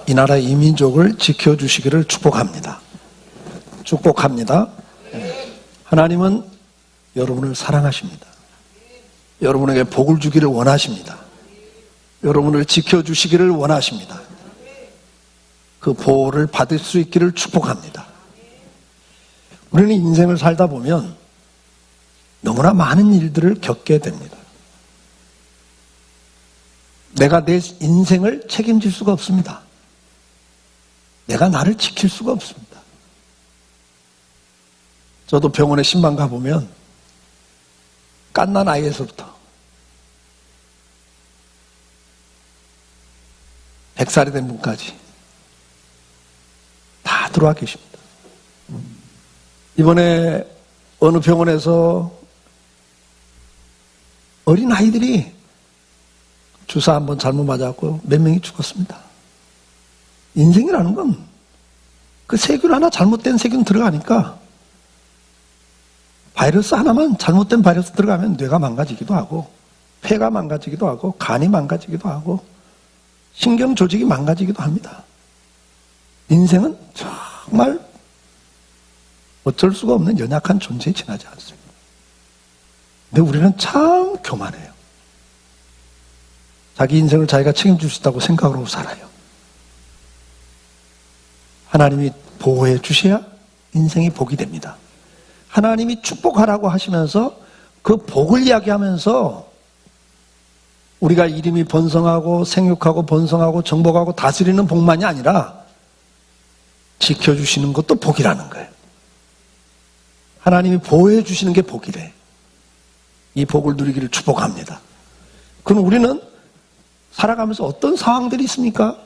이 나라 이 민족을 지켜주시기를 축복합니다. 축복합니다. 하나님은 여러분을 사랑하십니다. 여러분에게 복을 주기를 원하십니다. 여러분을 지켜주시기를 원하십니다. 그 보호를 받을 수 있기를 축복합니다. 우리는 인생을 살다 보면 너무나 많은 일들을 겪게 됩니다. 내가 내 인생을 책임질 수가 없습니다. 내가 나를 지킬 수가 없습니다. 저도 병원에 신방 가보면 갓난 아이에서부터 100살이 된 분까지 다 들어와 계십니다. 이번에 어느 병원에서 어린 아이들이 주사 한번 잘못 맞았고 몇 명이 죽었습니다. 인생이라는 건 그 세균 하나 잘못된 세균 들어가니까 바이러스 하나만 잘못된 바이러스 들어가면 뇌가 망가지기도 하고 폐가 망가지기도 하고 간이 망가지기도 하고 신경 조직이 망가지기도 합니다. 인생은 정말 어쩔 수가 없는 연약한 존재에 지나지 않습니다. 근데 우리는 참 교만해요. 자기 인생을 자기가 책임질 수 있다고 생각으로 살아요. 하나님이 보호해 주셔야 인생이 복이 됩니다. 하나님이 축복하라고 하시면서 그 복을 이야기하면서 우리가 이름이 번성하고 생육하고 번성하고 정복하고 다스리는 복만이 아니라 지켜주시는 것도 복이라는 거예요. 하나님이 보호해 주시는 게 복이래. 이 복을 누리기를 축복합니다. 그럼 우리는 살아가면서 어떤 상황들이 있습니까?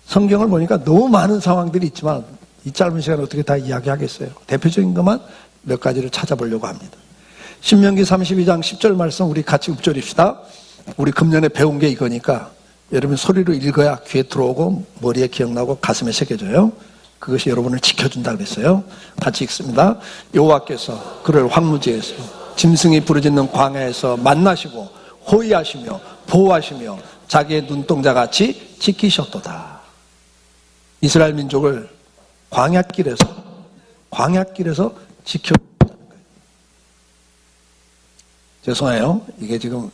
성경을 보니까 너무 많은 상황들이 있지만 이 짧은 시간에 어떻게 다 이야기하겠어요? 대표적인 것만 몇 가지를 찾아보려고 합니다. 신명기 32장 10절 말씀 우리 같이 읊조립시다. 우리 금년에 배운 게 이거니까 여러분 소리로 읽어야 귀에 들어오고 머리에 기억나고 가슴에 새겨져요. 그것이 여러분을 지켜준다 그랬어요. 같이 읽습니다. 여호와께서 그를 황무지에서 짐승이 부르짖는 광야에서 만나시고 호위하시며 보호하시며 자기의 눈동자같이 지키셨도다. 이스라엘 민족을 광야길에서 지켜준다는 거예요. 죄송해요. 이게 지금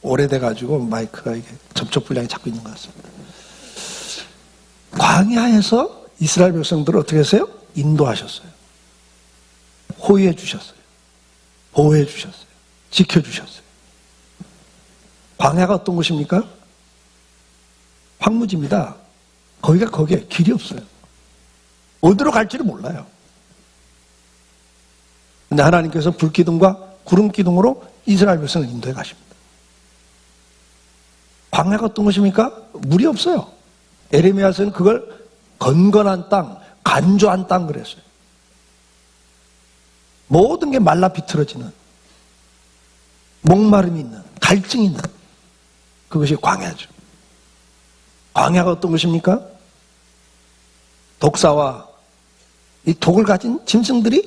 오래돼가지고 마이크가 이게 접촉 불량이 자꾸 있는 것 같습니다. 광야에서 이스라엘 백성들을 어떻게 했어요? 인도하셨어요. 호위해 주셨어요. 보호해 주셨어요. 지켜주셨어요. 광야가 어떤 곳입니까? 황무지입니다. 거기에 길이 없어요. 어디로 갈지를 몰라요. 근데 하나님께서 불기둥과 구름기둥으로 이스라엘 백성을 인도해 가십니다. 광야가 어떤 곳입니까? 물이 없어요. 에레미야서는 그걸 건건한 땅, 간조한 땅 그랬어요. 모든 게 말라 비틀어지는, 목마름이 있는, 갈증이 있는 그것이 광야죠. 광야가 어떤 것입니까? 독사와 이 독을 가진 짐승들이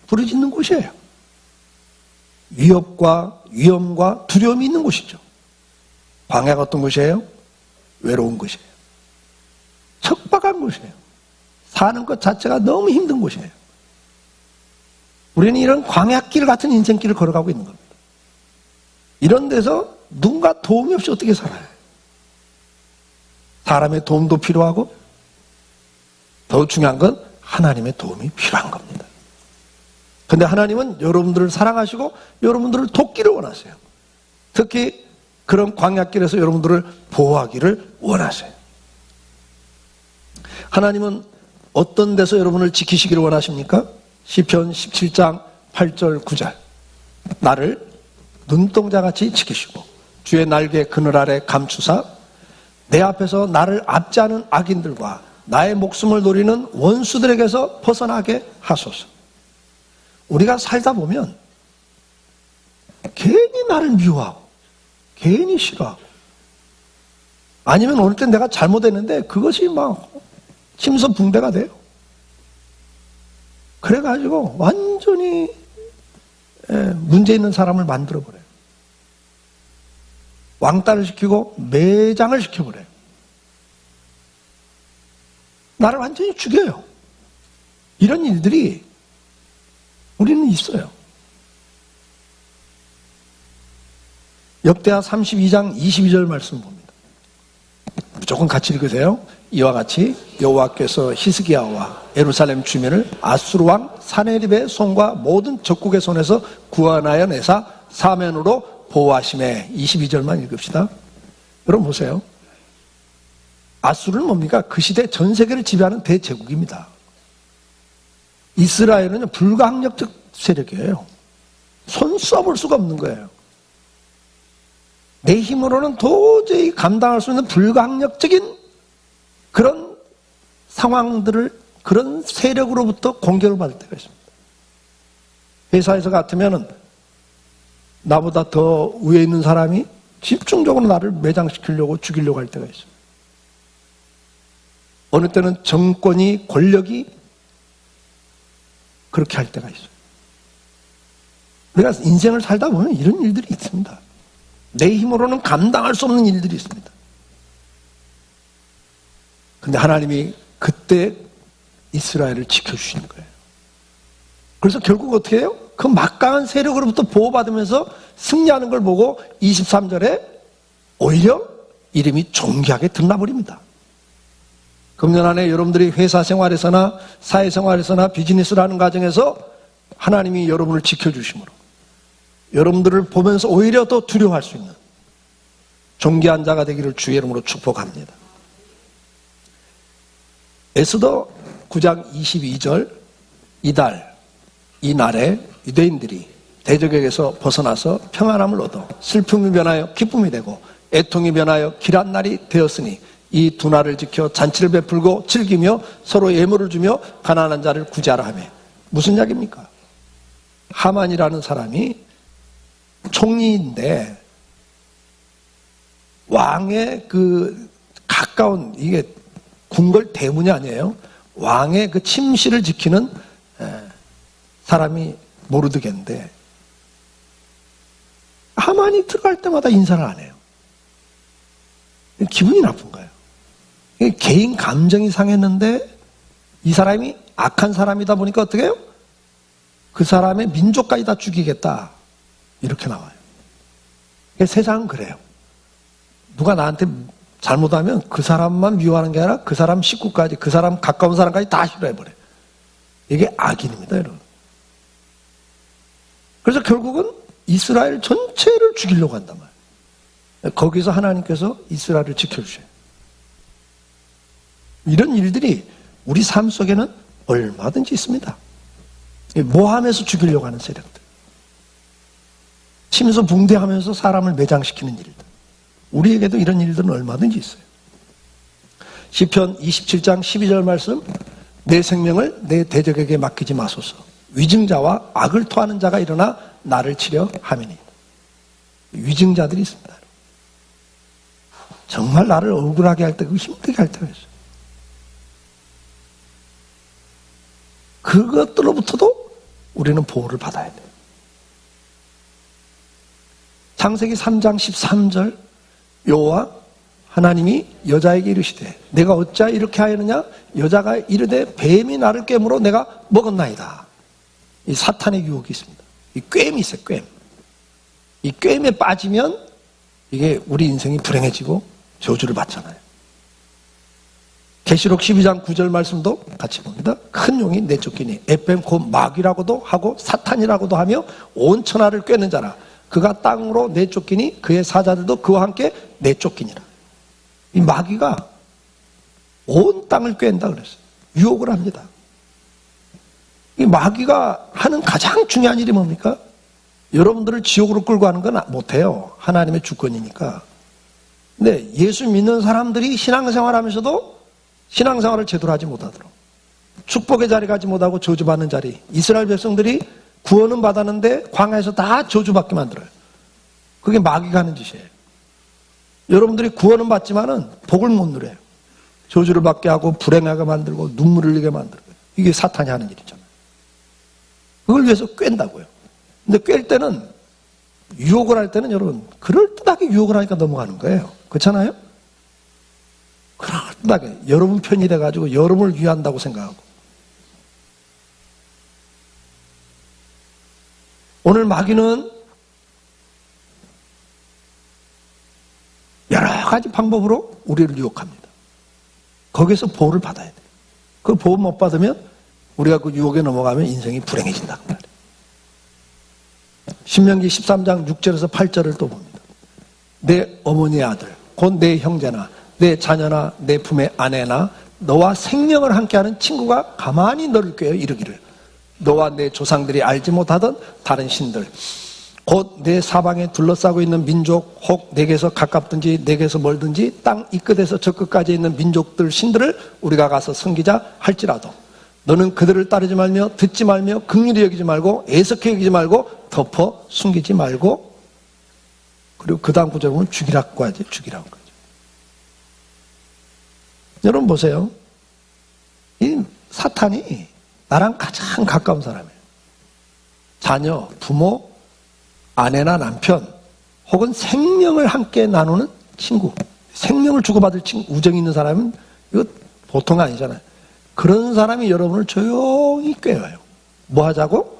부르짖는 곳이에요. 위험과 두려움이 있는 곳이죠. 광야가 어떤 곳이에요? 외로운 곳이에요. 척박한 곳이에요. 사는 것 자체가 너무 힘든 곳이에요. 우리는 이런 광야길 같은 인생길을 걸어가고 있는 겁니다. 이런 데서 누군가 도움이 없이 어떻게 살아요? 사람의 도움도 필요하고 더 중요한 건 하나님의 도움이 필요한 겁니다. 그런데 하나님은 여러분들을 사랑하시고 여러분들을 돕기를 원하세요. 특히 그런 광야길에서 여러분들을 보호하기를 원하세요. 하나님은 어떤 데서 여러분을 지키시기를 원하십니까? 시편 17장 8절 9절 나를 눈동자같이 지키시고 주의 날개 그늘 아래 감추사 내 앞에서 나를 압제하는 악인들과 나의 목숨을 노리는 원수들에게서 벗어나게 하소서. 우리가 살다 보면 괜히 나를 미워하고 괜히 싫어하고 아니면 어느 때 내가 잘못했는데 그것이 막 심서붕괴가 돼요. 그래가지고 완전히 문제 있는 사람을 만들어버려요. 왕따를 시키고 매장을 시켜버려요. 나를 완전히 죽여요. 이런 일들이 우리는 있어요. 역대하 32장 22절 말씀 봅니다. 무조건 같이 읽으세요. 이와 같이 여호와께서 히스기야와 예루살렘 주민을 아수르 왕 사네립의 손과 모든 적국의 손에서 구원하여 내사 사면으로 보호하심에. 22절만 읽읍시다. 여러분 보세요. 아수르는 뭡니까? 그 시대 전 세계를 지배하는 대제국입니다. 이스라엘은 불가항력적 세력이에요. 손 써볼 수가 없는 거예요. 내 힘으로는 도저히 감당할 수 있는 불가항력적인 그런 상황들을, 그런 세력으로부터 공격을 받을 때가 있습니다. 회사에서 같으면 나보다 더 위에 있는 사람이 집중적으로 나를 매장시키려고 죽이려고 할 때가 있어요. 어느 때는 정권이, 권력이 그렇게 할 때가 있어요. 내가 인생을 살다 보면 이런 일들이 있습니다. 내 힘으로는 감당할 수 없는 일들이 있습니다. 근데 하나님이 그때 이스라엘을 지켜주시는 거예요. 그래서 결국 어떻게 해요? 그 막강한 세력으로부터 보호받으면서 승리하는 걸 보고 23절에 오히려 이름이 존귀하게 드러나버립니다. 금년 안에 여러분들이 회사 생활에서나 사회생활에서나 비즈니스를 하는 과정에서 하나님이 여러분을 지켜주심으로 여러분들을 보면서 오히려 더 두려워할 수 있는 존귀한 자가 되기를 주의 이름으로 축복합니다. 에스더 9장 22절, 이 날에 유대인들이 대적에게서 벗어나서 평안함을 얻어 슬픔이 변하여 기쁨이 되고 애통이 변하여 길한 날이 되었으니 이 두 날을 지켜 잔치를 베풀고 즐기며 서로 예물을 주며 가난한 자를 구제하라 하며. 무슨 이야기입니까? 하만이라는 사람이 총리인데 왕의 그 가까운, 이게 궁궐 대문이 아니에요. 왕의 그 침실을 지키는 사람이 모르드게인데 하만이 들어갈 때마다 인사를 안 해요. 기분이 나쁜 거예요. 개인 감정이 상했는데 이 사람이 악한 사람이다 보니까 어떻게 해요? 그 사람의 민족까지 다 죽이겠다, 이렇게 나와요. 세상은 그래요. 누가 나한테 잘못하면 그 사람만 미워하는 게 아니라 그 사람 식구까지, 그 사람 가까운 사람까지 다 싫어해버려요. 이게 악인입니다, 여러분. 그래서 결국은 이스라엘 전체를 죽이려고 한단 말이에요. 거기서 하나님께서 이스라엘을 지켜주셔요. 이런 일들이 우리 삶 속에는 얼마든지 있습니다. 모함해서 죽이려고 하는 세력들, 침소 붕대하면서 사람을 매장시키는 일들, 우리에게도 이런 일들은 얼마든지 있어요. 시편 27장 12절 말씀, 내 생명을 내 대적에게 맡기지 마소서. 위증자와 악을 토하는 자가 일어나 나를 치려 함이니. 위증자들이 있습니다. 정말 나를 억울하게 할 때, 힘들게 할 때가 있어요. 그것들로부터도 우리는 보호를 받아야 돼요. 창세기 3장 13절, 여호와 하나님이 여자에게 이르시되 내가 어찌하여 이렇게 하였느냐? 여자가 이르되 뱀이 나를 꿰므로 내가 먹었나이다. 이 사탄의 유혹이 있습니다. 이 꿰임이 있어요, 꿰임. 이 꿰임에 빠지면 이게 우리 인생이 불행해지고 저주를 받잖아요. 계시록 12장 9절 말씀도 같이 봅니다. 큰 용이 내쫓기니 에뱀 곧 마귀라고도 하고 사탄이라고도 하며 온 천하를 꿰는 자라. 그가 땅으로 내쫓기니 그의 사자들도 그와 함께 내쫓기니라. 이 마귀가 온 땅을 꿰는다 그랬어요. 유혹을 합니다. 이 마귀가 하는 가장 중요한 일이 뭡니까? 여러분들을 지옥으로 끌고 가는 건 못해요. 하나님의 주권이니까. 근데 예수 믿는 사람들이 신앙생활 하면서도 신앙생활을 제대로 하지 못하도록, 축복의 자리 가지 못하고 저주받는 자리, 이스라엘 백성들이 구원은 받았는데 광야에서 다 저주받게 만들어요. 그게 마귀가 하는 짓이에요. 여러분들이 구원은 받지만은 복을 못 누려요. 저주를 받게 하고 불행하게 만들고 눈물을 흘리게 만들고. 이게 사탄이 하는 일이잖아요. 그걸 위해서 꿰다고요. 근데 꿰 때는, 유혹을 할 때는 여러분 그럴듯하게 유혹을 하니까 넘어가는 거예요. 그렇잖아요? 그럴 당당하게 여러분 편이 돼가지고 여러분을 위한다고 생각하고, 오늘 마귀는 여러 가지 방법으로 우리를 유혹합니다. 거기에서 보호를 받아야 돼요. 그 보호 못 받으면 우리가 그 유혹에 넘어가면 인생이 불행해진다. 신명기 13장 6절에서 8절을 또 봅니다. 내 어머니의 아들, 곧 내 형제나 내 자녀나 내 품의 아내나 너와 생명을 함께하는 친구가 가만히 너를 꾀어 이르기를 너와 내 조상들이 알지 못하던 다른 신들, 곧 내 사방에 둘러싸고 있는 민족, 혹 내게서 가깝든지 내게서 멀든지 땅 이 끝에서 저 끝까지 있는 민족들 신들을 우리가 가서 섬기자 할지라도 너는 그들을 따르지 말며 듣지 말며 긍휼히 여기지 말고 애석히 여기지 말고 덮어 숨기지 말고, 그리고 그 다음 구절에 보면 죽이라고 하지. 죽이라고 하죠. 여러분 보세요. 이 사탄이 나랑 가장 가까운 사람이에요. 자녀, 부모, 아내나 남편, 혹은 생명을 함께 나누는 친구, 생명을 주고받을 친구, 우정이 있는 사람은 이거 보통 아니잖아요. 그런 사람이 여러분을 조용히 꾀어요. 뭐 하자고?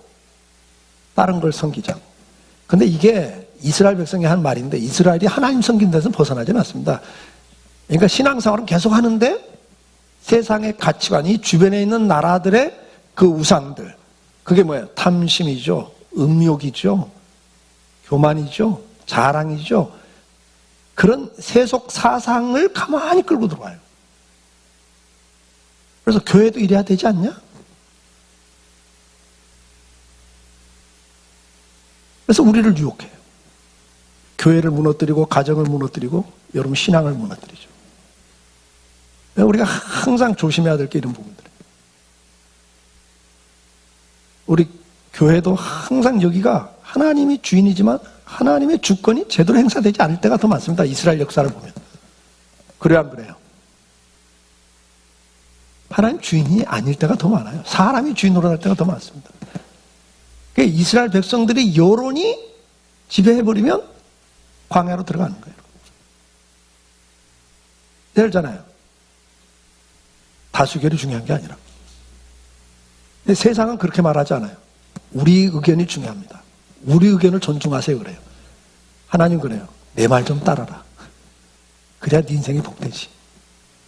다른 걸 섬기자고. 근데 이게 이스라엘 백성이 한 말인데, 이스라엘이 하나님 섬긴 데서 벗어나지는 않습니다. 그러니까 신앙생활은 계속 하는데 세상의 가치관이 주변에 있는 나라들의 그 우상들, 그게 뭐예요? 탐심이죠, 음욕이죠, 교만이죠, 자랑이죠. 그런 세속 사상을 가만히 끌고 들어와요. 그래서 교회도 이래야 되지 않냐? 그래서 우리를 유혹해요. 교회를 무너뜨리고 가정을 무너뜨리고 여러분 신앙을 무너뜨리죠. 우리가 항상 조심해야 될 게 이런 부분들이에요. 우리 교회도 항상 여기가 하나님이 주인이지만 하나님의 주권이 제대로 행사되지 않을 때가 더 많습니다. 이스라엘 역사를 보면. 그래요, 안 그래요? 하나님 주인이 아닐 때가 더 많아요. 사람이 주인 노릇할 때가 더 많습니다. 그러니까 이스라엘 백성들이 여론이 지배해버리면 광야로 들어가는 거예요. 예잖아요. 다수결이 중요한 게 아니라. 근데 세상은 그렇게 말하지 않아요. 우리 의견이 중요합니다. 우리 의견을 존중하세요 그래요. 하나님 그래요. 내 말 좀 따라라. 그래야 네 인생이 복되지.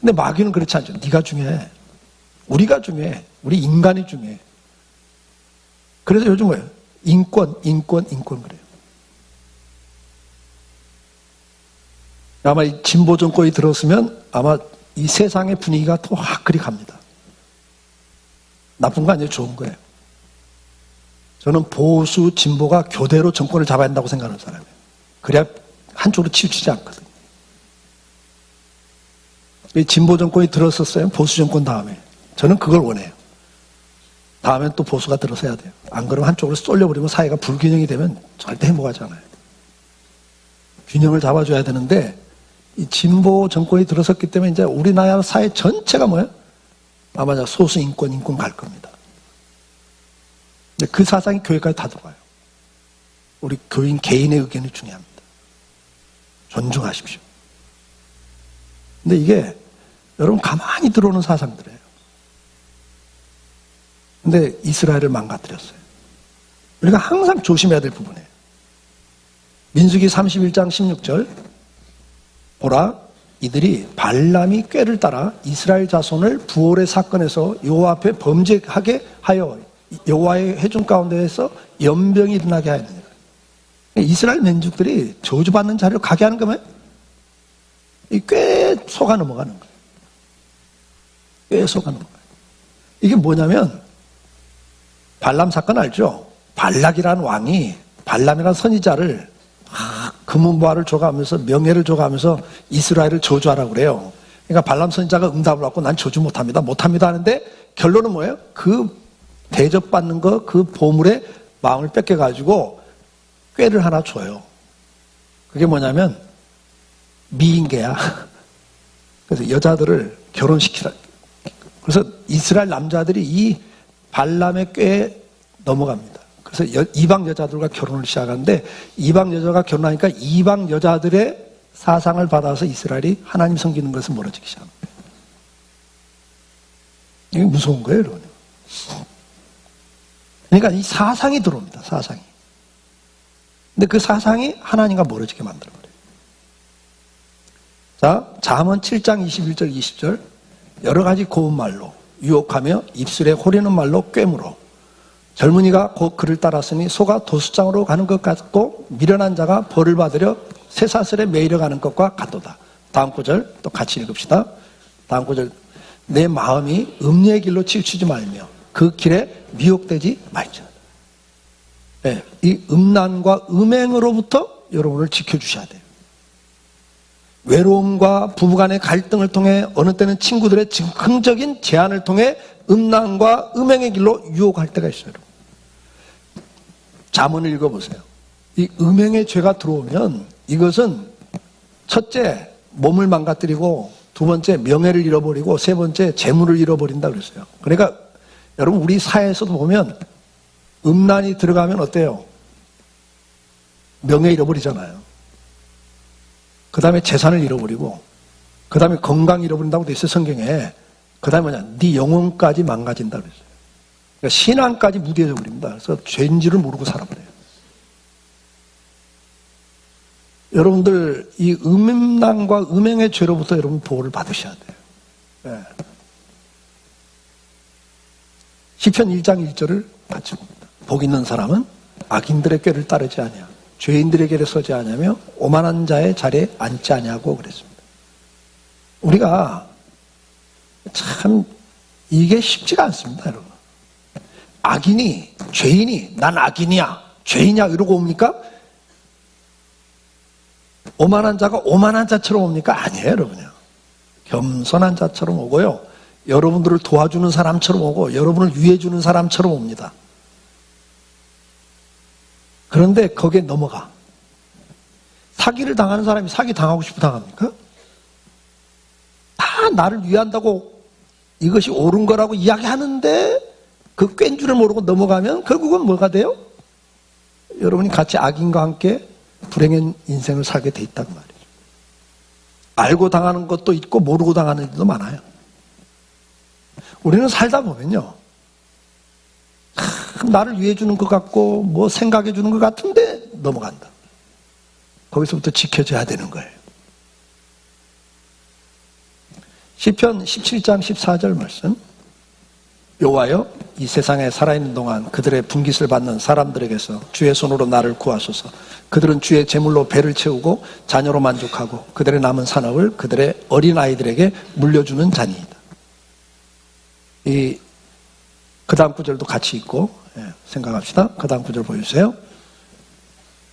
근데 마귀는 그렇지 않죠. 네가 중요해. 우리가 중요해. 우리 인간이 중요해. 그래서 요즘 뭐예요? 인권 그래요. 아마 이 진보 정권이 들었으면 아마 이 세상의 분위기가 더 확 그리 갑니다. 나쁜 거 아니에요. 좋은 거예요. 저는 보수 진보가 교대로 정권을 잡아야 한다고 생각하는 사람이에요. 그래야 한쪽으로 치우치지 않거든요. 이 진보 정권이 들었었어요. 보수 정권 다음에. 저는 그걸 원해요. 다음엔 또 보수가 들어서야 돼요. 안 그러면 한쪽으로 쏠려버리면 사회가 불균형이 되면 절대 행복하지 않아요. 균형을 잡아줘야 되는데 이 진보 정권이 들어섰기 때문에 이제 우리나라 사회 전체가 뭐예요? 아마 소수 인권 갈 겁니다. 근데 그 사상이 교회까지 다 들어와요. 우리 교인 개인의 의견이 중요합니다. 존중하십시오. 근데 이게 여러분 가만히 들어오는 사상들이에요. 근데 이스라엘을 망가뜨렸어요. 우리가 항상 조심해야 될 부분이에요. 민수기 31장 16절 보라 이들이 발람이 꾀를 따라 이스라엘 자손을 부올의 사건에서 여호와 앞에 범죄하게 하여 여호와의 회중 가운데에서 연병이 일어나게 하였느니라. 이스라엘 민족들이 저주받는 자리로 가게 하는 거면 꽤 속아 넘어가는 거예요. 꽤 속아 넘어가요. 이게 뭐냐면 발람 사건 알죠? 발락이라는 왕이 발람이라는 선지자를 금은보화를 줘가면서 명예를 줘가면서 이스라엘을 저주하라고 그래요. 그러니까 발람 선지자가 응답을 받고 난 저주 못합니다 하는데 결론은 뭐예요? 그 대접받는 거 그 보물의 마음을 뺏겨가지고 꾀를 하나 줘요. 그게 뭐냐면 미인계야. 그래서 여자들을 결혼시키라. 그래서 이스라엘 남자들이 이 발람의 꾀에 넘어갑니다. 그래서 이방 여자들과 결혼을 시작하는데 이방 여자가 결혼하니까 이방 여자들의 사상을 받아서 이스라엘이 하나님 섬기는 것을 멀어지기 시작합니다. 이게 무서운 거예요, 여러분. 그러니까 이 사상이 들어옵니다, 사상이. 근데 그 사상이 하나님과 멀어지게 만들어버려요. 자, 잠언 7장 21절 20절. 여러 가지 고운 말로 유혹하며 입술에 호리는 말로 꿰물어 젊은이가 곧 그를 따랐으니 소가 도수장으로 가는 것 같고 미련한 자가 벌을 받으려 쇠사슬에 매이려 가는 것과 같도다. 다음 구절 또 같이 읽읍시다. 다음 구절. 내 마음이 음녀의 길로 치우치지 말며 그 길에 미혹되지 말지어다. 네, 이 음란과 음행으로부터 여러분을 지켜주셔야 돼요. 외로움과 부부간의 갈등을 통해 어느 때는 친구들의 즉흥적인 제안을 통해 음란과 음행의 길로 유혹할 때가 있어요. 잠언을 읽어보세요. 이 음행의 죄가 들어오면 이것은 첫째 몸을 망가뜨리고 두 번째 명예를 잃어버리고 세 번째 재물을 잃어버린다 그랬어요. 그러니까 여러분 우리 사회에서도 보면 음란이 들어가면 어때요? 명예 잃어버리잖아요. 그 다음에 재산을 잃어버리고 그 다음에 건강 잃어버린다고 돼 있어요, 성경에. 그 다음에 뭐냐? 네 영혼까지 망가진다 그랬어요. 그러니까 신앙까지 무뎌져 버립니다. 그래서 죄인지를 모르고 살아버려요. 여러분들 이 음란과 음행의 죄로부터 여러분 보호를 받으셔야 돼요. 네. 시편 1장 1절을 같이 봅니다. 복 있는 사람은 악인들의 꾀를 따르지 아니하 죄인들의 길에 서지 아니하며 오만한 자의 자리에 앉지 아니하고 그랬습니다. 우리가 참 이게 쉽지가 않습니다, 여러분. 악인이 죄인이 난 악인이야 죄인이야 이러고 옵니까? 오만한 자가 오만한 자처럼 옵니까? 아니에요, 여러분요. 겸손한 자처럼 오고요. 여러분들을 도와주는 사람처럼 오고 여러분을 위해주는 사람처럼 옵니다. 그런데 거기에 넘어가. 사기를 당하는 사람이 사기 당하고 싶어 당합니까? 다 나를 위한다고 이것이 옳은 거라고 이야기하는데 그 꽹 줄을 모르고 넘어가면 결국은 뭐가 돼요? 여러분이 같이 악인과 함께 불행한 인생을 살게 돼 있다는 말이죠. 알고 당하는 것도 있고 모르고 당하는 일도 많아요. 우리는 살다 보면요. 나를 위해 주는 것 같고 뭐 생각해 주는 것 같은데 넘어간다. 거기서부터 지켜져야 되는 거예요. 시편 17장 14절 말씀. 여호와여 이 세상에 살아있는 동안 그들의 분깃을 받는 사람들에게서 주의 손으로 나를 구하소서. 그들은 주의 제물로 배를 채우고 자녀로 만족하고 그들의 남은 산업을 그들의 어린아이들에게 물려주는 자니이다. 그 다음 구절도 같이 읽고 생각합시다. 그 다음 구절 보여주세요.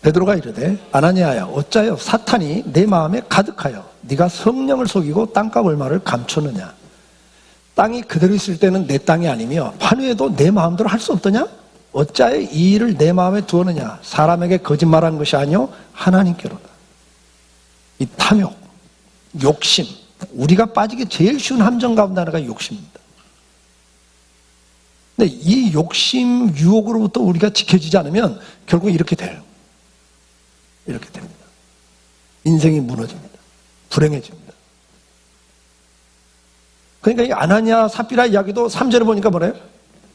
베드로가 이르되 아나니아야 어짜여 사탄이 내 마음에 가득하여 네가 성령을 속이고 땅값 얼마를 감추느냐. 땅이 그대로 있을 때는 내 땅이 아니며 판후에도 내 마음대로 할 수 없더냐? 어짜여 이 일을 내 마음에 두었느냐. 사람에게 거짓말한 것이 아니요 하나님께로다. 이 탐욕, 욕심, 우리가 빠지기 제일 쉬운 함정 가운데 하나가 욕심입니다. 근데 이 욕심, 유혹으로부터 우리가 지켜지지 않으면 결국 이렇게 돼요. 이렇게 됩니다. 인생이 무너집니다. 불행해집니다. 그러니까 이 아나니아 삽비라 이야기도 3절에 보니까 뭐래요?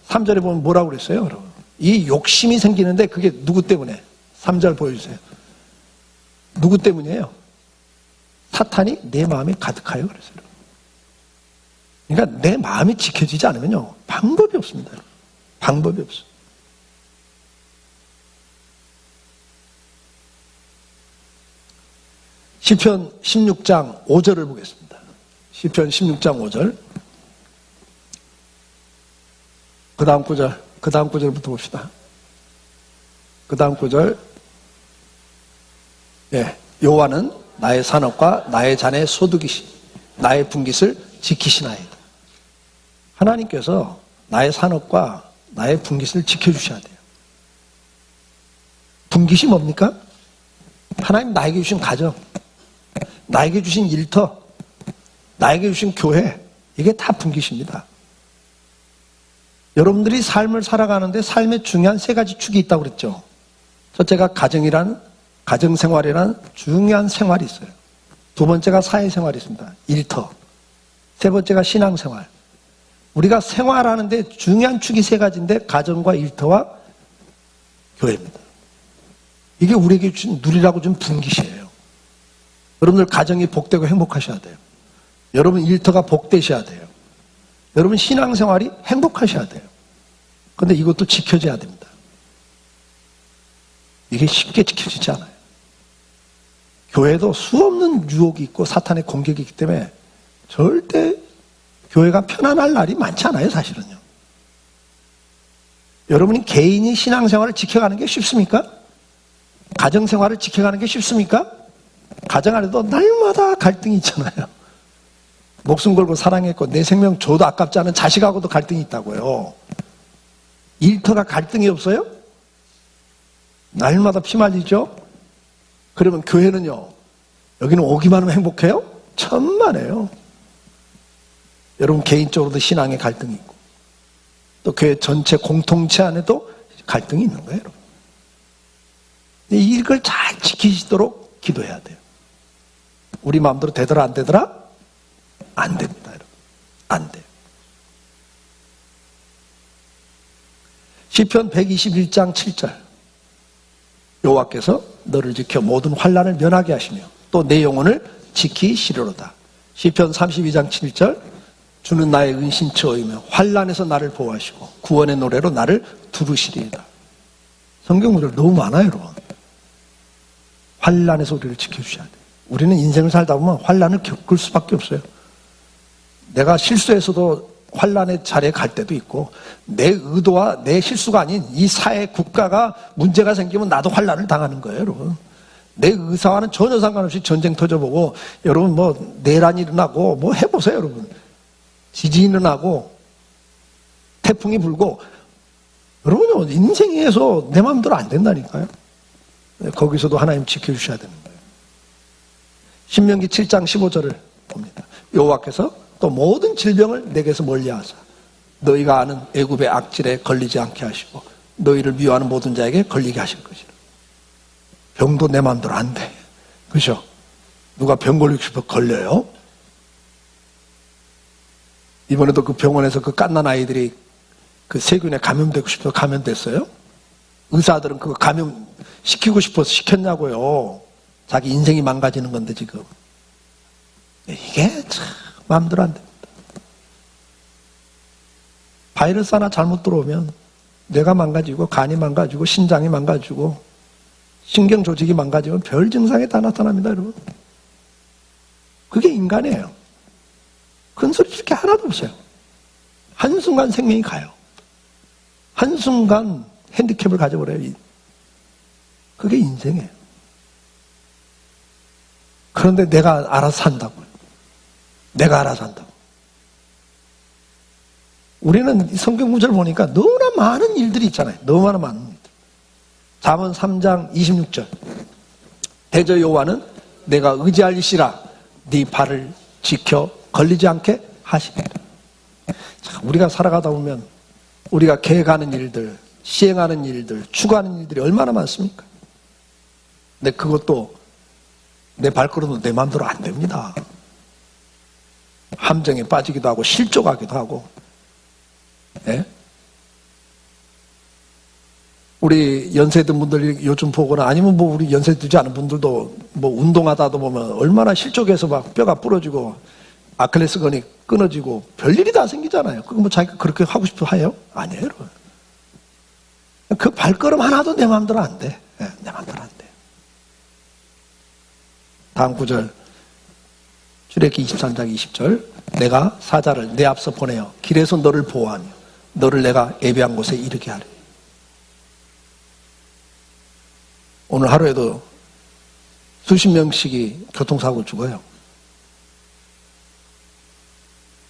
3절에 보면 뭐라고 그랬어요, 여러분? 이 욕심이 생기는데 그게 누구 때문에? 3절 보여주세요. 누구 때문이에요? 사탄이 내 마음에 가득하여 그랬어요. 그러니까 내 마음이 지켜지지 않으면요 방법이 없습니다. 방법이 없어요. 시편 16장 5절을 보겠습니다. 시편 16장 5절. 그 다음 구절부터 봅시다. 그 다음 구절. 여호와는 나의 산업과 나의 잔의 소득이시 나의 분깃을 지키시나이다. 하나님께서 나의 산업과 나의 분깃을 지켜주셔야 돼요. 분깃이 뭡니까? 하나님 나에게 주신 가정, 나에게 주신 일터, 나에게 주신 교회, 이게 다 분깃입니다. 여러분들이 삶을 살아가는데 삶에 중요한 세 가지 축이 있다고 그랬죠. 첫째가 가정생활이라는 중요한 생활이 있어요. 두 번째가 사회생활이 있습니다. 일터. 세 번째가 신앙생활. 우리가 생활하는데 중요한 축이 세 가지인데 가정과 일터와 교회입니다. 이게 우리에게 누리라고 준 분기시예요. 여러분들 가정이 복되고 행복하셔야 돼요. 여러분 일터가 복되셔야 돼요. 여러분 신앙생활이 행복하셔야 돼요. 그런데 이것도 지켜져야 됩니다. 이게 쉽게 지켜지지 않아요. 교회도 수없는 유혹이 있고 사탄의 공격이 있기 때문에 절대 교회가 편안할 날이 많지 않아요, 사실은요. 여러분이 개인이 신앙생활을 지켜가는 게 쉽습니까? 가정생활을 지켜가는 게 쉽습니까? 가정 안에도 날마다 갈등이 있잖아요. 목숨 걸고 사랑했고 내 생명 줘도 아깝지 않은 자식하고도 갈등이 있다고요. 일터가 갈등이 없어요? 날마다 피말리죠? 그러면 교회는요, 여기는 오기만 하면 행복해요? 천만에요. 여러분 개인적으로도 신앙의 갈등이 있고 또 교회 전체 공통체 안에도 갈등이 있는 거예요, 여러분. 이걸 잘 지키시도록 기도해야 돼요. 우리 마음대로 되더라 안 되더라? 안 됩니다, 여러분. 안 돼요. 시편 121장 7절 여호와께서 너를 지켜 모든 환난을 면하게 하시며 또 내 영혼을 지키시리로다. 시편 32장 7절 주는 나의 은신처이며 환난에서 나를 보호하시고 구원의 노래로 나를 두르시리이다. 성경 구절 너무 많아요, 여러분. 환난에서 우리를 지켜주셔야 돼요. 우리는 인생을 살다 보면 환난을 겪을 수밖에 없어요. 내가 실수해서도 환난의 자리에 갈 때도 있고 내 의도와 내 실수가 아닌 이 사회 국가가 문제가 생기면 나도 환난을 당하는 거예요, 여러분. 내 의사와는 전혀 상관없이 전쟁 터져보고 여러분 뭐 내란이 일어나고 뭐 해보세요, 여러분. 지진이 일어나고 태풍이 불고 여러분 인생에서 내 마음대로 안 된다니까요. 거기서도 하나님 지켜주셔야 되는 거예요. 신명기 7장 15절을 봅니다. 여호와께서 또 모든 질병을 내게서 멀리하사 너희가 아는 애굽의 악질에 걸리지 않게 하시고 너희를 미워하는 모든 자에게 걸리게 하실 것이라. 병도 내 마음대로 안 돼. 그죠? 누가 병 걸리고 싶어 걸려요? 이번에도 그 병원에서 그 갓난 아이들이 그 세균에 감염되고 싶어서 감염됐어요? 의사들은 그거 감염 시키고 싶어서 시켰냐고요. 자기 인생이 망가지는 건데 지금. 이게 참 마음대로 안 됩니다. 바이러스 하나 잘못 들어오면 뇌가 망가지고 간이 망가지고 신장이 망가지고 신경 조직이 망가지면 별 증상이 다 나타납니다, 여러분. 그게 인간이에요. 큰 소리 칠 게 하나도 없어요. 한순간 생명이 가요. 한순간 핸디캡을 가져버려요. 그게 인생이에요. 그런데 내가 알아서 산다고요. 내가 알아서 한다고. 우리는 성경 구절을 보니까 너무나 많은 일들이 있잖아요. 너무나 많은 일들. 잠언 3장 26절 대저 여호와는 내가 의지할 이시라 네 발을 지켜 걸리지 않게 하시리라. 우리가 살아가다 보면 우리가 계획하는 일들, 시행하는 일들, 추구하는 일들이 얼마나 많습니까? 근데 그것도 내 발걸음도 내 마음대로 안 됩니다. 함정에 빠지기도 하고 실족하기도 하고. 예? 우리 연세 든 분들이 요즘 보거나 아니면 뭐 우리 연세 들지 않은 분들도 뭐 운동하다도 보면 얼마나 실족해서 막 뼈가 부러지고 아킬레스건이 끊어지고 별일이 다 생기잖아요. 그거 뭐 자기가 그렇게 하고 싶어 해요? 아니에요, 여러분. 그 발걸음 하나도 내 마음대로 안 돼. 예, 내 마음대로 안 돼. 다음 구절 출애굽기 23장 20절 내가 사자를 내 앞서 보내어 길에서 너를 보호하며 너를 내가 예비한 곳에 이르게 하리. 오늘 하루에도 수십 명씩이 교통사고 죽어요.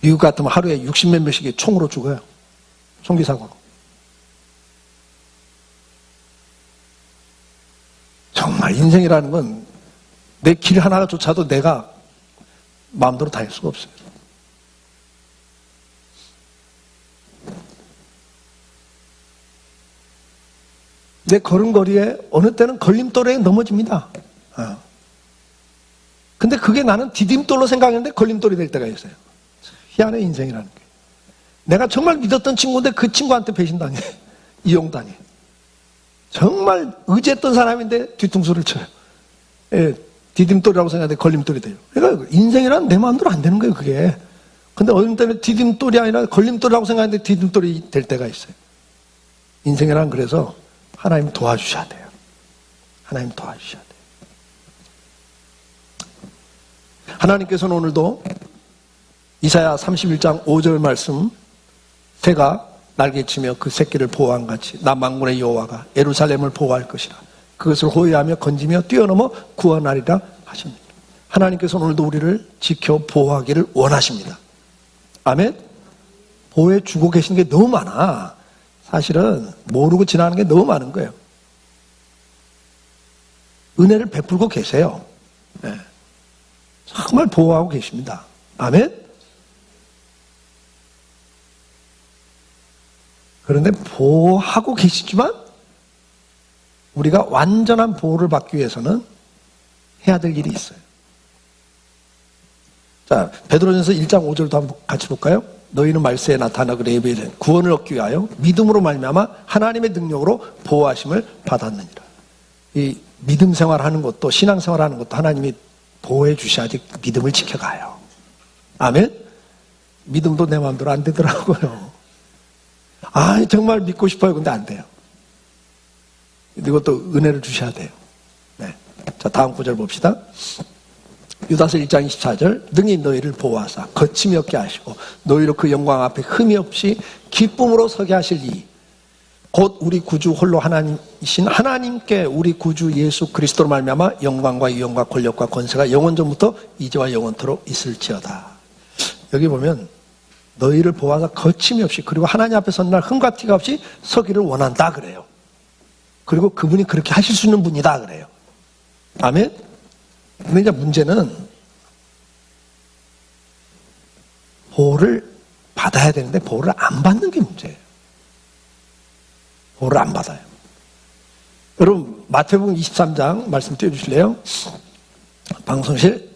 미국 같으면 하루에 60몇 명씩이 총으로 죽어요. 총기사고. 정말 인생이라는 건 내 길 하나조차도 내가 마음대로 다닐 수가 없어요. 내 걸음걸이에 어느 때는 걸림돌에 넘어집니다. 근데 그게 나는 디딤돌로 생각했는데 걸림돌이 될 때가 있어요. 희한해, 인생이라는 게. 내가 정말 믿었던 친구인데 그 친구한테 배신당해. 이용당해. 정말 의지했던 사람인데 뒤통수를 쳐요. 예, 디딤돌이라고 생각하는데 걸림돌이 돼요. 그러니까 인생이란 내 마음대로 안 되는 거예요, 그게. 근데 어느 때문에 디딤돌이 아니라 걸림돌이라고 생각하는데 디딤돌이 될 때가 있어요. 인생이란 그래서 하나님 도와주셔야 돼요. 하나님 도와주셔야 돼요. 하나님께서는 오늘도 이사야 31장 5절 말씀, 새가 날개치며 그 새끼를 보호한 같이 나 만군의 여호와가 예루살렘을 보호할 것이라. 그것을 호위하며 건지며 뛰어넘어 구원하리라 하십니다. 하나님께서는 오늘도 우리를 지켜 보호하기를 원하십니다. 아멘? 보호해 주고 계신 게 너무 많아. 사실은 모르고 지나는 게 너무 많은 거예요. 은혜를 베풀고 계세요. 네. 정말 보호하고 계십니다. 아멘? 그런데 보호하고 계시지만 우리가 완전한 보호를 받기 위해서는 해야 될 일이 있어요. 자, 베드로전서 1장 5절도 한번 같이 볼까요? 너희는 말세에 나타나고 레위된 구원을 얻기 위하여 믿음으로 말미암아 하나님의 능력으로 보호하심을 받았느니라. 이 믿음 생활하는 것도 신앙 생활하는 것도 하나님이 보호해 주셔야지 믿음을 지켜가요. 아멘? 믿음도 내 마음대로 안 되더라고요. 아, 정말 믿고 싶어요. 근데 안 돼요. 이것도 은혜를 주셔야 돼요. 네. 자, 다음 구절 봅시다. 유다서 1장 24절 능히 너희를 보호하사 거침이 없게 하시고 너희로 그 영광 앞에 흠이 없이 기쁨으로 서게 하실 이 곧 우리 구주 홀로 하나님이신 하나님께 우리 구주 예수 그리스도로 말미암아 영광과 위엄과 권력과 권세가 영원 전부터 이제와 영원토록 있을지어다. 여기 보면 너희를 보호하사 거침이 없이 그리고 하나님 앞에 선 날 흠과 티가 없이 서기를 원한다 그래요. 그리고 그분이 그렇게 하실 수 있는 분이다 그래요. 아멘? 근데 이제 문제는 보호를 받아야 되는데 보호를 안 받는 게 문제예요. 보호를 안 받아요. 여러분 마태복음 23장 말씀 띄워주실래요? 방송실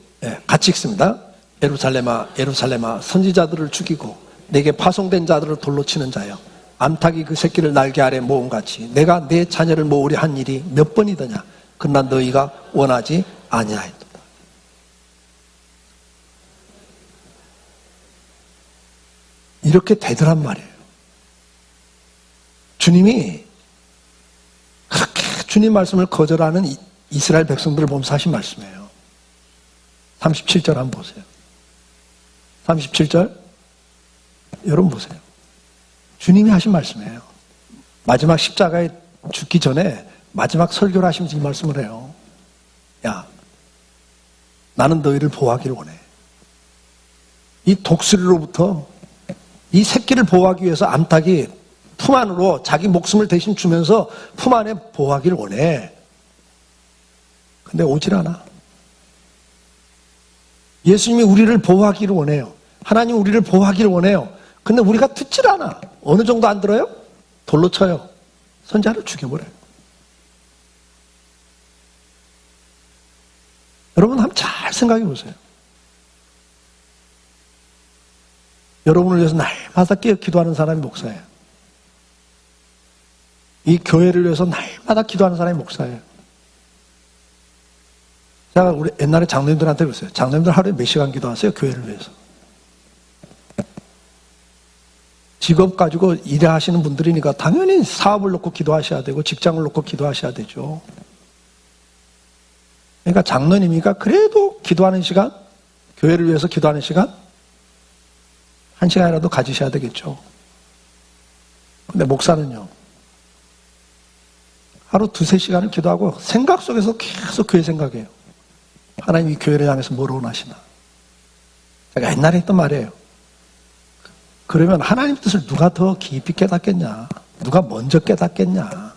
같이 읽습니다. 예루살렘아 예루살렘아 선지자들을 죽이고 내게 파송된 자들을 돌로 치는 자여 암탉이 그 새끼를 날개 아래 모음같이 내가 내 자녀를 모으려 한 일이 몇 번이더냐. 그러나 너희가 원하지 아니하였도다. 이렇게 되더란 말이에요. 주님이 그렇게 주님 말씀을 거절하는 이스라엘 백성들을 보면서 하신 말씀이에요. 37절 한번 보세요. 37절 여러분 보세요. 주님이 하신 말씀이에요. 마지막 십자가에 죽기 전에 마지막 설교를 하시면서 이 말씀을 해요. 야, 나는 너희를 보호하기를 원해. 이 독수리로부터 이 새끼를 보호하기 위해서 암탉이 품 안으로 자기 목숨을 대신 주면서 품 안에 보호하기를 원해. 근데 오질 않아. 예수님이 우리를 보호하기를 원해요. 하나님 우리를 보호하기를 원해요. 근데 우리가 듣질 않아. 어느 정도 안 들어요? 돌로 쳐요. 선지자를 죽여버려요. 여러분 한번 잘 생각해 보세요. 여러분을 위해서 날마다 깨어 기도하는 사람이 목사예요. 이 교회를 위해서 날마다 기도하는 사람이 목사예요. 제가 우리 옛날에 장로님들한테 그랬어요. 장로님들 하루에 몇 시간 기도하세요? 교회를 위해서. 직업 가지고 일하시는 분들이니까 당연히 사업을 놓고 기도하셔야 되고 직장을 놓고 기도하셔야 되죠. 그러니까 장로님이니까 그래도 기도하는 시간, 교회를 위해서 기도하는 시간 1시간이라도 가지셔야 되겠죠. 근데 목사는요. 하루 2-3시간을 기도하고 생각 속에서 계속 교회 생각해요. 하나님이 교회를 향해서 뭘 원하시나. 제가 옛날에 했던 말이에요. 그러면 하나님 뜻을 누가 더 깊이 깨닫겠냐. 누가 먼저 깨닫겠냐.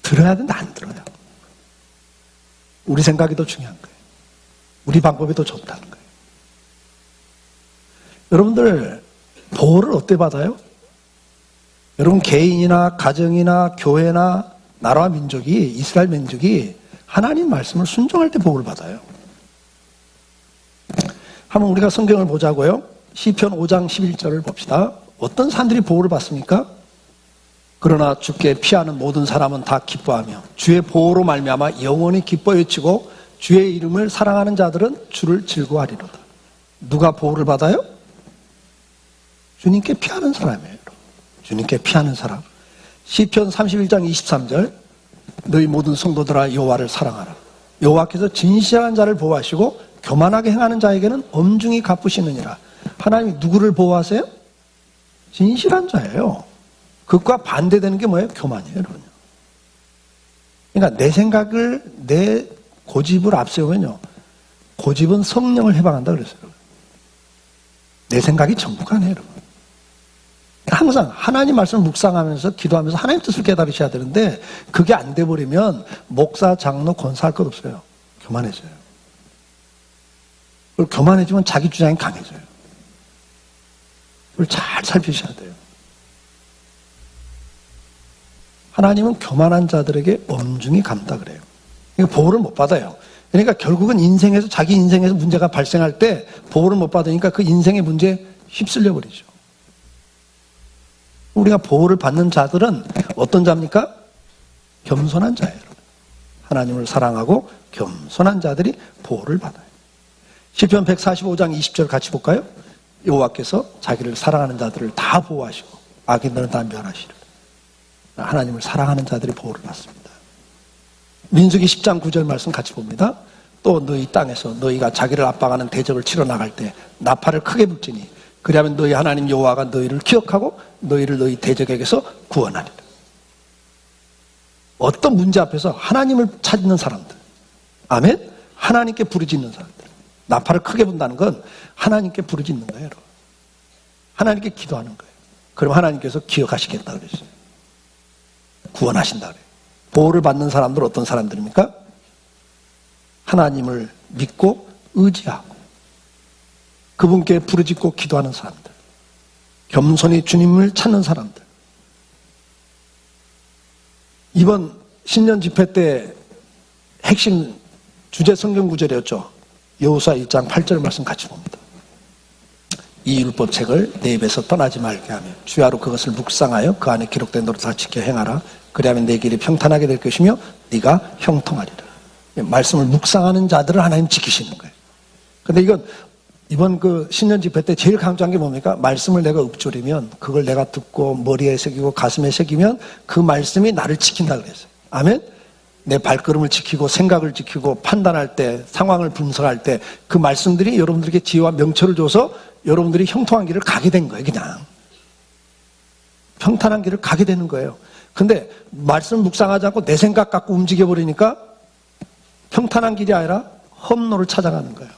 들어야 되는데 안 들어요. 우리 생각이 더 중요한 거예요. 우리 방법이 더 좋다는 거예요. 여러분들 보호를 어떻게 받아요? 여러분 개인이나 가정이나 교회나 나라와 민족이 이스라엘 민족이 하나님 말씀을 순종할 때 보호를 받아요. 한번 우리가 성경을 보자고요. 시편 5장 11절을 봅시다. 어떤 사람들이 보호를 받습니까? 그러나 주께 피하는 모든 사람은 다 기뻐하며 주의 보호로 말미암아 영원히 기뻐 외치고 주의 이름을 사랑하는 자들은 주를 즐거워하리로다. 누가 보호를 받아요? 주님께 피하는 사람이에요. 주님께 피하는 사람. 시편 31장 23절 너희 모든 성도들아 여호와를 사랑하라. 여호와께서 진실한 자를 보호하시고 교만하게 행하는 자에게는 엄중히 갚으시느니라. 하나님이 누구를 보호하세요? 진실한 자예요. 그것과 반대되는 게 뭐예요? 교만이에요, 여러분. 그러니까 내 생각을, 내 고집을 앞세우면요, 고집은 성령을 해방한다 그랬어요. 내 생각이 전부가 아니에요, 여러분. 항상 하나님 말씀을 묵상하면서 기도하면서 하나님 뜻을 깨달으셔야 되는데 그게 안 돼버리면 목사, 장로, 권사할 것 없어요. 교만해져요. 그리고 교만해지면 자기 주장이 강해져요. 그걸 잘 살피셔야 돼요. 하나님은 교만한 자들에게 엄중히 갚다 그래요. 그러니까 보호를 못 받아요. 그러니까 결국은 인생에서 자기 인생에서 문제가 발생할 때 보호를 못 받으니까 그 인생의 문제에 휩쓸려 버리죠. 우리가 보호를 받는 자들은 어떤 자입니까? 겸손한 자예요. 하나님을 사랑하고 겸손한 자들이 보호를 받아요. 시편 145장 20절 같이 볼까요? 여호와께서 자기를 사랑하는 자들을 다 보호하시고 악인들은 다 멸하시리라. 하나님을 사랑하는 자들이 보호를 받습니다. 민수기 10장 9절 말씀 같이 봅니다. 또 너희 땅에서 너희가 자기를 압박하는 대적을 치러 나갈 때 나팔을 크게 불지니 그리하면 너희 하나님 여호와가 너희를 기억하고 너희를 너희 대적에게서 구원하리라. 어떤 문제 앞에서 하나님을 찾는 사람들, 아멘? 하나님께 부르짖는 사람들. 나팔을 크게 분다는 건 하나님께 부르짖는 거예요, 여러분. 하나님께 기도하는 거예요. 그럼 하나님께서 기억하시겠다 그랬어요. 구원하신다 그래요. 보호를 받는 사람들은 어떤 사람들입니까? 하나님을 믿고 의지하고 그분께 부르짖고 기도하는 사람들, 겸손히 주님을 찾는 사람들. 이번 신년 집회 때 핵심 주제 성경 구절이었죠. 여호수아 1장 8절 말씀 같이 봅니다. 이 율법책을 내 입에서 떠나지 말게 하며 주야로 그것을 묵상하여 그 안에 기록된 대로 다 지켜 행하라. 그리하면 내 길이 평탄하게 될 것이며 네가 형통하리라. 말씀을 묵상하는 자들을 하나님 지키시는 거예요. 근데 이번 그 신년 집회 때 제일 강조한 게 뭡니까? 말씀을 내가 읊조리면 그걸 내가 듣고 머리에 새기고 가슴에 새기면 그 말씀이 나를 지킨다 그랬어요. 아멘? 내 발걸음을 지키고 생각을 지키고 판단할 때, 상황을 분석할 때 그 말씀들이 여러분들에게 지혜와 명철을 줘서 여러분들이 형통한 길을 가게 된 거예요. 그냥 평탄한 길을 가게 되는 거예요. 근데 말씀 묵상하지 않고 내 생각 갖고 움직여버리니까 평탄한 길이 아니라 험로를 찾아가는 거예요.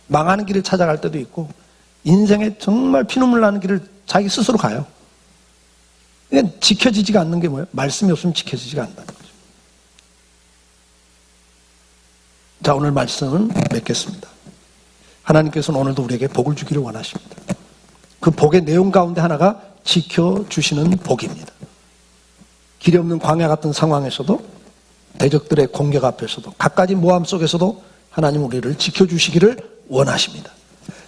망하는 길을 찾아갈 때도 있고 인생에 정말 피눈물 나는 길을 자기 스스로 가요. 그러니까 지켜지지가 않는 게 뭐예요? 말씀이 없으면 지켜지지가 않는다는 거죠. 자, 오늘 말씀은 맺겠습니다. 하나님께서는 오늘도 우리에게 복을 주기를 원하십니다. 그 복의 내용 가운데 하나가 지켜주시는 복입니다. 길이 없는 광야 같은 상황에서도 대적들의 공격 앞에서도 갖가지 모함 속에서도 하나님 우리를 지켜주시기를 원하십니다.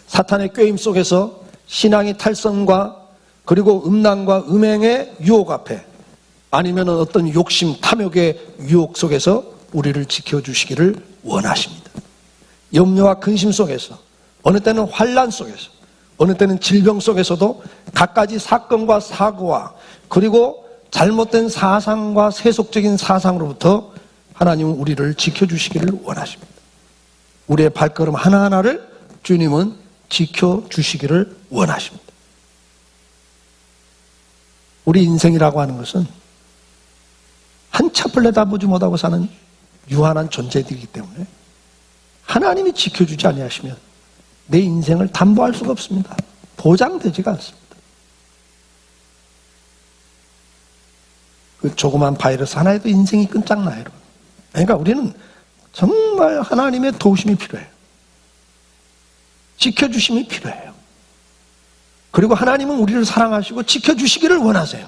사탄의 꾀임 속에서 신앙의 탈선과 그리고 음란과 음행의 유혹 앞에 아니면 어떤 욕심, 탐욕의 유혹 속에서 우리를 지켜주시기를 원하십니다. 염려와 근심 속에서 어느 때는 환난 속에서 어느 때는 질병 속에서도 갖가지 사건과 사고와 그리고 잘못된 사상과 세속적인 사상으로부터 하나님은 우리를 지켜주시기를 원하십니다. 우리의 발걸음 하나하나를 주님은 지켜주시기를 원하십니다. 우리 인생이라고 하는 것은 한 치 앞을 내다보지 못하고 사는 유한한 존재들이기 때문에 하나님이 지켜주지 아니하시면 내 인생을 담보할 수가 없습니다. 보장되지가 않습니다. 그 조그만 바이러스 하나에도 인생이 끝장나요. 그러니까 우리는 정말 하나님의 도우심이 필요해요. 지켜주심이 필요해요. 그리고 하나님은 우리를 사랑하시고 지켜주시기를 원하세요.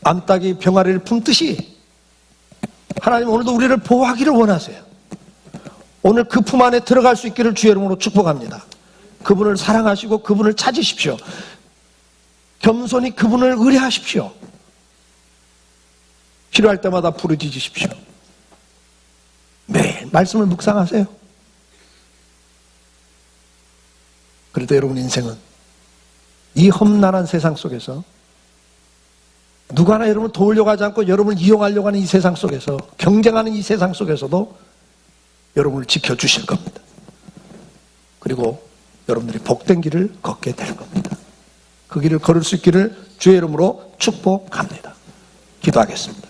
암탉이 병아리를 품듯이 하나님 오늘도 우리를 보호하기를 원하세요. 오늘 그 품 안에 들어갈 수 있기를 주의 이름으로 축복합니다. 그분을 사랑하시고 그분을 찾으십시오. 겸손히 그분을 의뢰하십시오. 필요할 때마다 부르짖으십시오. 매일 말씀을 묵상하세요. 그래도 여러분 인생은 이 험난한 세상 속에서 누가 하나 여러분을 도우려고 하지 않고 여러분을 이용하려고 하는 이 세상 속에서, 경쟁하는 이 세상 속에서도 여러분을 지켜주실 겁니다. 그리고 여러분들이 복된 길을 걷게 될 겁니다. 그 길을 걸을 수 있기를 주의 이름으로 축복합니다. 기도하겠습니다.